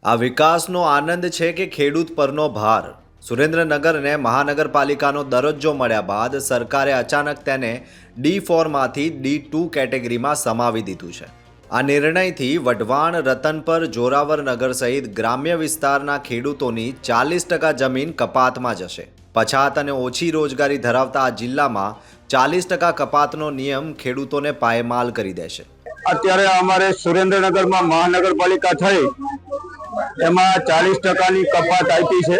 આ વિકાસનો આનંદ છે કે ખેડૂત પરનો ભાર। સુરેન્દ્રનગરને મહાનગરપાલિકાનો દરજ્જો મળ્યા બાદ સરકારે અચાનક તેને D4માંથી D2 કેટેગરીમાં સમાવી દીધું છે। આ નિર્ણયથી વઢવાણ, રતનપર, જોરાવરનગર સહિત ગ્રામ્ય વિસ્તારના ખેડૂતોની 40% જમીન કપાતમાં જશે। પછાત અને ઓછી રોજગારી ધરાવતા આ જિલ્લામાં 40% કપાતનો નિયમ ખેડૂતોને પાયમાલ કરી દેશે। અત્યારે અમારે સુરેન્દ્રનગરમાં મહાનગરપાલિકા થઈ એમાં 40%ની કપાત આપી છે।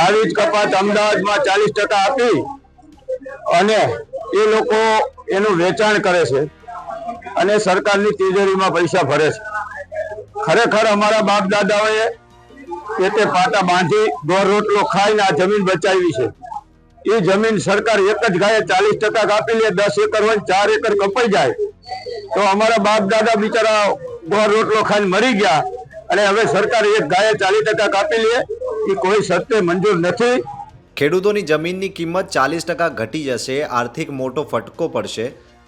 આવી જ કપાત અમદાવાદમાં 40% આપી અને એ લોકો એનું વેચાણ કરે છે અને સરકારની તિજોરીમાં પૈસા ભરે છે। ખરેખર અમારા બાપ દાદાઓએ તે પાટા બાંધી દોર રોટલો ખાઈને આ જમીન બચાવી છે। એ જમીન સરકાર એક જ ગાયે 40% કાપી લે, 10 એકર હોય 4 એકર કપાઈ જાય તો અમારા બાપ દાદા બિચારા દોર રોટલો ખાઈને મરી ગયા અને હવે સરકાર એક ગાયે 40% કાપી લે એ કોઈ સત્ય મંજૂર નથી। ખેડૂતોની જમીનની કિંમત 40% ઘટી જશે, આર્થિક મોટો ફટકો પડશે।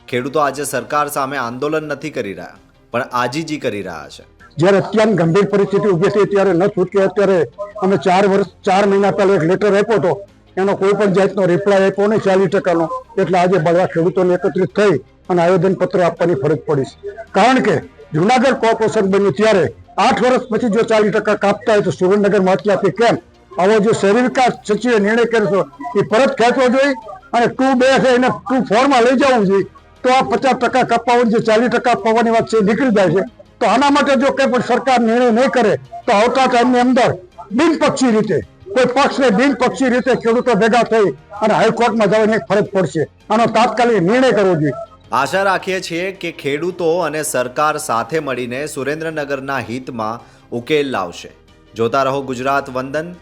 ખેડૂતો આજે સરકાર સામે આંદોલન નથી કરી રહ્યા પણ આજીજી કરી રહ્યા છે। જ્યારે અત્યારની ગંભીર પરિસ્થિતિ ઊભી થઈ ત્યારે ન છૂટકે અત્યારે અમે 4 મહિના પહેલા એક લેટર આપ્યો હતો, એનો કોઈ પણ જાતનો રિપ્લાય આપ્યો નહીં 40%નો। એટલે આજે બધા ખેડૂતોને એકત્રિત થઈ અને આવેદનપત્ર આપવાની ફરજ પડી છે। કારણ કે જુનાગઢ કોર્પોરેશન બન્યું ત્યારે 8 વર્ષ પછી જો 40% કાપતા હોય તો સુરેન્દ્રનગરમાં અત્યારથી કેમ? આવો જે શહેરી વિકાસ સચિવે નિર્ણય કર્યો એ પરત ખેંચવો જોઈએ અને 2-2 છે એને 2-4માં લઈ જવું જોઈએ તો આ 50% કપાવવાની જે 40% આપવાની વાત છે નીકળી જાય છે। તો આના માટે જો કંઈ પણ સરકાર નિર્ણય નહીં કરે તો આવતા ટાઈમની અંદર બિનપક્ષી રીતે કોઈ પક્ષને બિનપક્ષી રીતે ખેડૂતો ભેગા થઈ અને હાઈકોર્ટમાં જવાની એક ફરજ પડશે। આનો તાત્કાલિક નિર્ણય કરવો જોઈએ। આશા રાખીએ છીએ કે ખેડૂતો અને સરકાર સાથે મળીને સુરેન્દ્રનગરના હિતમાં ઉકેલ લાવશે। જોતા રહો ગુજરાત વંદન।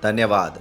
ધન્યવાદ।